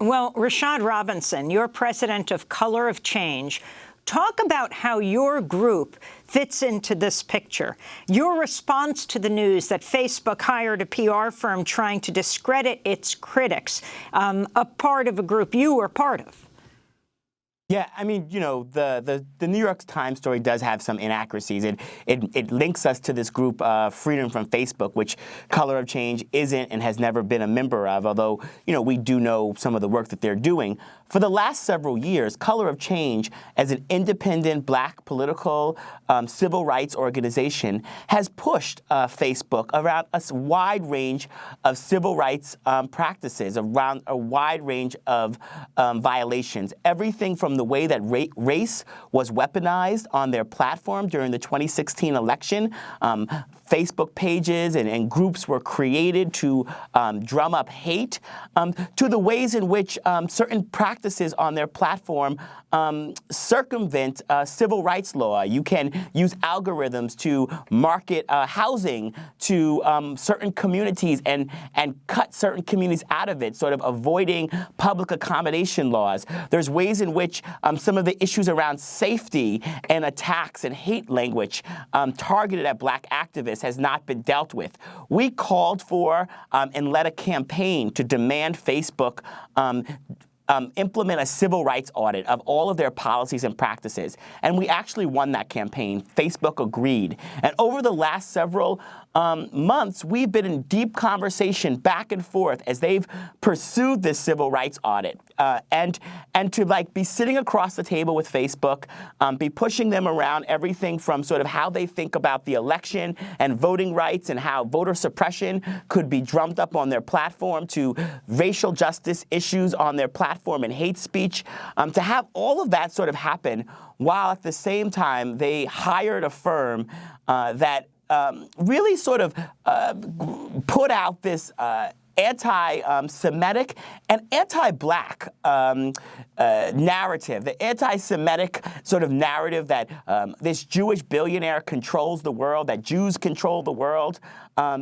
Well, Rashad Robinson, you're president of Color of Change. Talk about how your group fits into this picture. Your response to the news that Facebook hired a PR firm trying to discredit its critics, a part of a group you were part of. Yeah, I mean, you know, the New York Times story does have some inaccuracies. It links us to this group, Freedom from Facebook, which Color of Change isn't and has never been a member of, although, you know, we do know some of the work that they're doing. For the last several years, Color of Change, as an independent black political civil rights organization, has pushed Facebook around a wide range of civil rights practices, around a wide range of violations. Everything from the way that race was weaponized on their platform during the 2016 election. Facebook pages and groups were created to drum up hate, to the ways in which certain practices on their platform circumvent civil rights law. You can use algorithms to market housing to certain communities and cut certain communities out of it, sort of avoiding public accommodation laws. There's ways in which some of the issues around safety and attacks and hate language targeted at black activists has not been dealt with. We called for and led a campaign to demand Facebook implement a civil rights audit of all of their policies and practices. And we actually won that campaign. Facebook agreed. And over the last several months, we've been in deep conversation back and forth as they've pursued this civil rights audit. And to be sitting across the table with Facebook, be pushing them around everything from sort of how they think about the election and voting rights and how voter suppression could be drummed up on their platform, to racial justice issues on their platform and hate speech, to have all of that sort of happen while at the same time they hired a firm that really sort of put out this anti-Semitic and anti-black narrative, the anti-Semitic sort of narrative that this Jewish billionaire controls the world, that Jews control the world,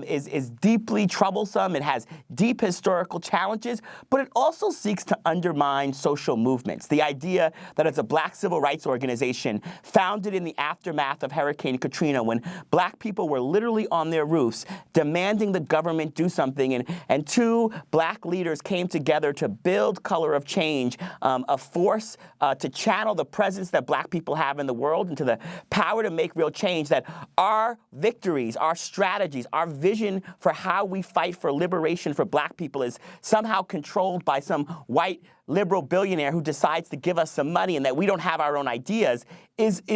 is deeply troublesome. It has deep historical challenges, but it also seeks to undermine social movements. The idea that it's a black civil rights organization founded in the aftermath of Hurricane Katrina, when black people were literally on their roofs demanding the government do something, and two black leaders came together to build Color of Change, a force to channel the presence that black people have in the world into the power to make real change, that our victories, our strategies, our vision for how we fight for liberation for black people is somehow controlled by some white liberal billionaire who decides to give us some money, and that we don't have our own ideas is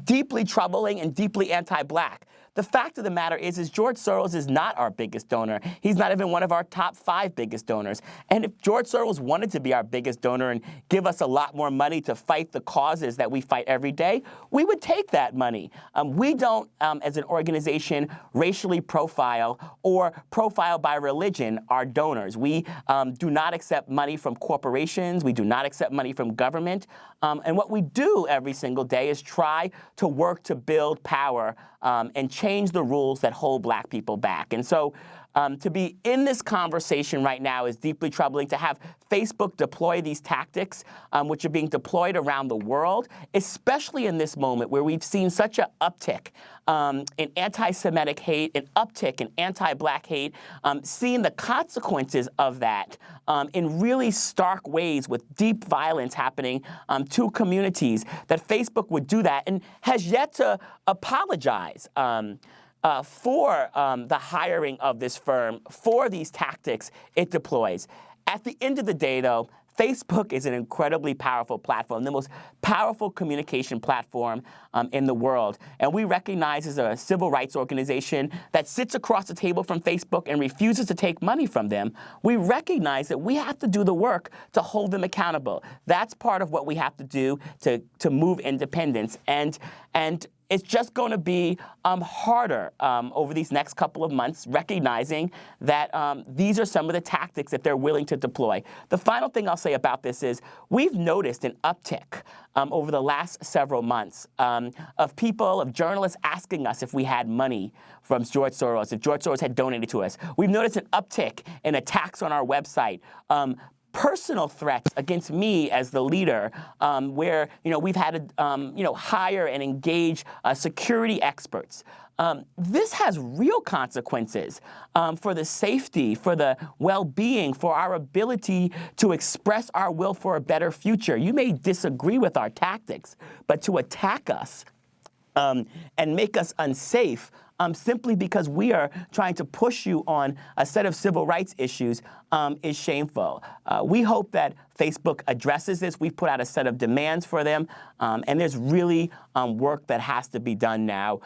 deeply troubling and deeply anti-black. The fact of the matter is George Soros is not our biggest donor. He's not even one of our top 5 biggest donors. And if George Soros wanted to be our biggest donor and give us a lot more money to fight the causes that we fight every day, we would take that money. We don't, as an organization, racially profile or profile by religion our donors. We do not accept money from corporations. We do not accept money from government. And what we do every single day is try to work to build power and change the rules that hold black people back. And so to be in this conversation right now is deeply troubling. To have Facebook deploy these tactics, which are being deployed around the world, especially in this moment where we've seen such an uptick in anti-Semitic hate, an uptick in anti-black hate, seeing the consequences of that in really stark ways with deep violence happening to communities, that Facebook would do that and has yet to apologize for the hiring of this firm, for these tactics it deploys. At the end of the day, though, Facebook is an incredibly powerful platform, the most powerful communication platform in the world. And we recognize, as a civil rights organization that sits across the table from Facebook and refuses to take money from them, we recognize that we have to do the work to hold them accountable. That's part of what we have to do to move independence. And it's just going to be harder over these next couple of months, recognizing that these are some of the tactics that they're willing to deploy. The final thing I'll say about this is we've noticed an uptick over the last several months of people, of journalists asking us if we had money from George Soros, if George Soros had donated to us. We've noticed an uptick in attacks on our website. personal threats against me as the leader, where we've had to hire and engage security experts. This has real consequences for the safety, for the well-being, for our ability to express our will for a better future. You may disagree with our tactics, but to attack us and make us unsafe simply because we are trying to push you on a set of civil rights issues is shameful. We hope that Facebook addresses this. We've put out a set of demands for them, and there's really work that has to be done now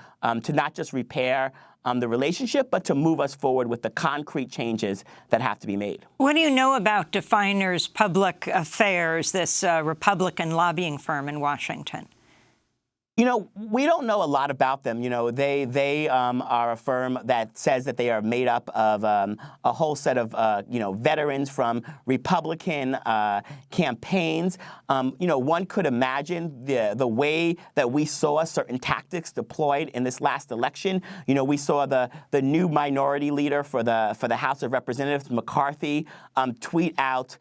to not just repair the relationship, but to move us forward with the concrete changes that have to be made. What do you know about Definers Public Affairs, this Republican lobbying firm in Washington? We don't know a lot about them. They are a firm that says that they are made up of a whole set of, veterans from Republican campaigns. One could imagine the way that we saw certain tactics deployed in this last election. We saw the new minority leader for the House of Representatives, McCarthy, tweet out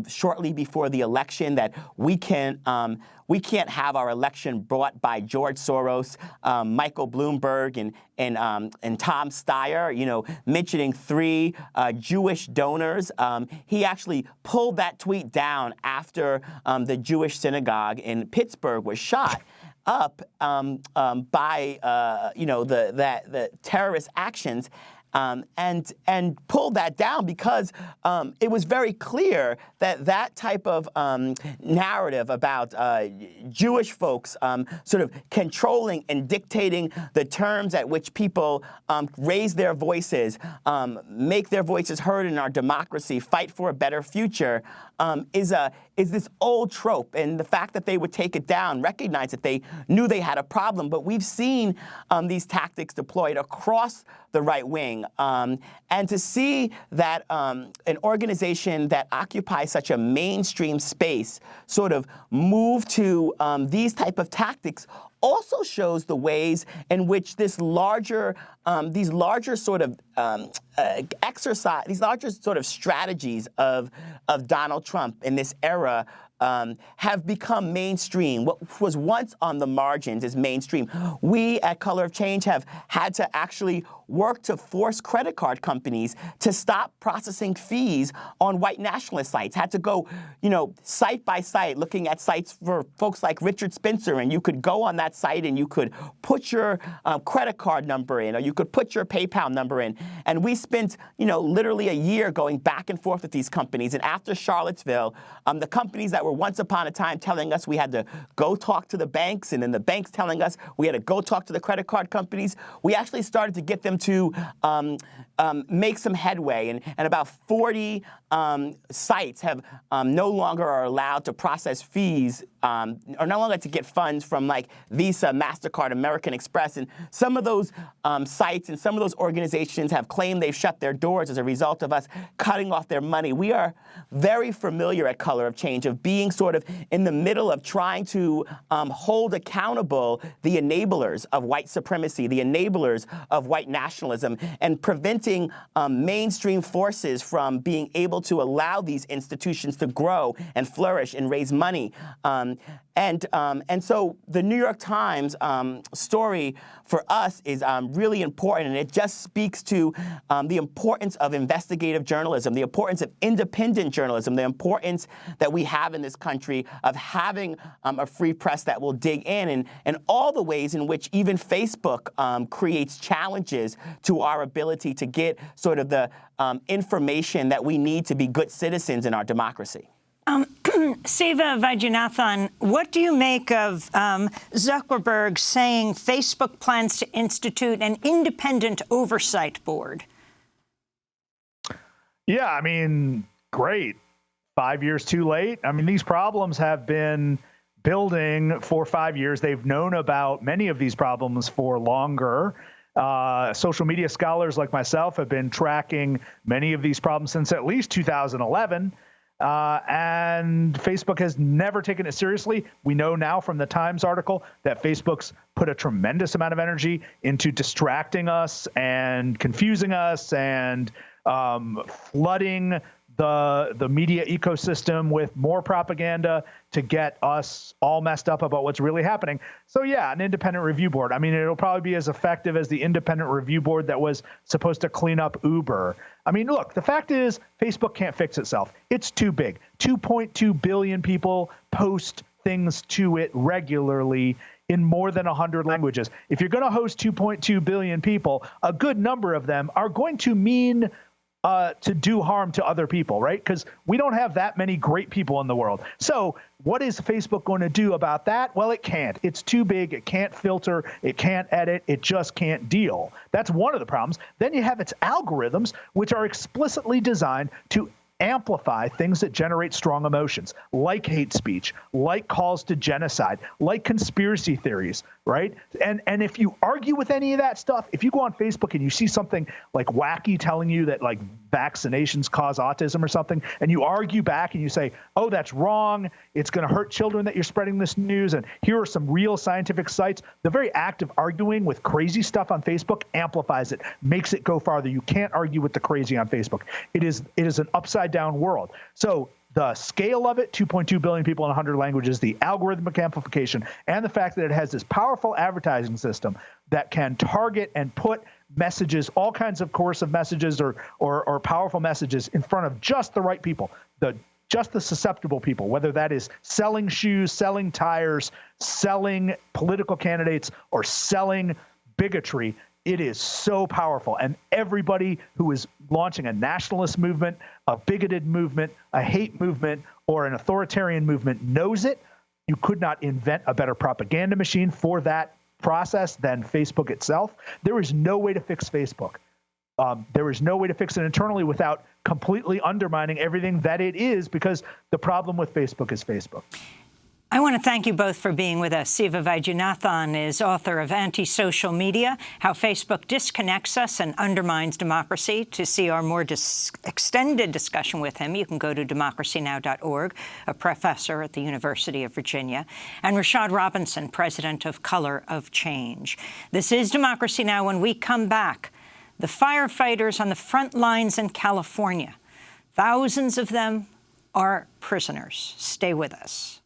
shortly before the election that we can't have our election bought by George Soros, Michael Bloomberg, and Tom Steyer, mentioning 3 Jewish donors. He actually pulled that tweet down after the Jewish synagogue in Pittsburgh was shot up by the terrorist actions. And pulled that down because it was very clear that type of narrative about Jewish folks sort of controlling and dictating the terms at which people raise their voices, make their voices heard in our democracy, fight for a better future, is this old trope. And the fact that they would take it down, recognize that they knew they had a problem. But we've seen these tactics deployed across the right wing. And to see that an organization that occupies such a mainstream space sort of move to these type of tactics also shows the ways in which these larger sort of strategies of Donald Trump in this era have become mainstream. What was once on the margins is mainstream. We at Color of Change have had to actually work to force credit card companies to stop processing fees on white nationalist sites. Had to go, site by site, looking at sites for folks like Richard Spencer, and you could go on that site and you could put your credit card number in, or you could put your PayPal number in. And we spent, literally a year going back and forth with these companies. And after Charlottesville, the companies that were once upon a time telling us we had to go talk to the banks, and then the banks telling us we had to go talk to the credit card companies, we actually started to get them to make some headway. And about 40 sites have no longer are allowed to process fees, or no longer to get funds from like Visa, MasterCard, American Express. And some of those sites and some of those organizations have claimed they've shut their doors as a result of us cutting off their money. We are very familiar at Color of Change of being sort of in the middle of trying to hold accountable the enablers of white supremacy, the enablers of white nationalism, and preventing mainstream forces from being able to allow these institutions to grow and flourish and raise money. And so the New York Times story for us is really important, and it just speaks to the importance of investigative journalism, the importance of independent journalism, the importance that we have in this country of having a free press that will dig in, and all the ways in which even Facebook creates challenges to our ability to get sort of the information that we need to be good citizens in our democracy. Siva Vaidyanathan, what do you make of Zuckerberg saying Facebook plans to institute an independent oversight board? Yeah, I mean, great. 5 years too late. I mean, these problems have been building for 5 years. They've known about many of these problems for longer. Social media scholars like myself have been tracking many of these problems since at least 2011. And Facebook has never taken it seriously. We know now from the Times article that Facebook's put a tremendous amount of energy into distracting us and confusing us and flooding the media ecosystem with more propaganda to get us all messed up about what's really happening. So yeah, an independent review board. I mean, it'll probably be as effective as the independent review board that was supposed to clean up Uber. I mean, look, the fact is Facebook can't fix itself. It's too big. 2.2 billion people post things to it regularly in more than 100 languages. If you're going to host 2.2 billion people, a good number of them are going to mean to do harm to other people, right? Because we don't have that many great people in the world. So what is Facebook going to do about that? Well, it can't. It's too big. It can't filter. It can't edit. It just can't deal. That's one of the problems. Then you have its algorithms, which are explicitly designed to amplify things that generate strong emotions, like hate speech, like calls to genocide, like conspiracy theories, right? And if you argue with any of that stuff, if you go on Facebook and you see something like wacky telling you that like vaccinations cause autism or something, and you argue back and you say, oh, that's wrong, it's going to hurt children that you're spreading this news, and here are some real scientific sites, the very act of arguing with crazy stuff on Facebook amplifies it, makes it go farther. You can't argue with the crazy on Facebook. It is an upside down world. So the scale of it, 2.2 billion people in 100 languages, the algorithmic amplification, and the fact that it has this powerful advertising system that can target and put messages, all kinds of coercive messages or powerful messages in front of just the right people, just the susceptible people, whether that is selling shoes, selling tires, selling political candidates, or selling bigotry. It is so powerful. And everybody who is launching a nationalist movement, a bigoted movement, a hate movement, or an authoritarian movement knows it. You could not invent a better propaganda machine for that process than Facebook itself. There is no way to fix Facebook. There is no way to fix it internally without completely undermining everything that it is, because the problem with Facebook is Facebook. I want to thank you both for being with us. Siva Vaidyanathan is author of Anti-Social Media, How Facebook Disconnects Us and Undermines Democracy. To see our more extended discussion with him, you can go to democracynow.org, a professor at the University of Virginia. And Rashad Robinson, president of Color of Change. This is Democracy Now! When we come back, the firefighters on the front lines in California, thousands of them are prisoners. Stay with us.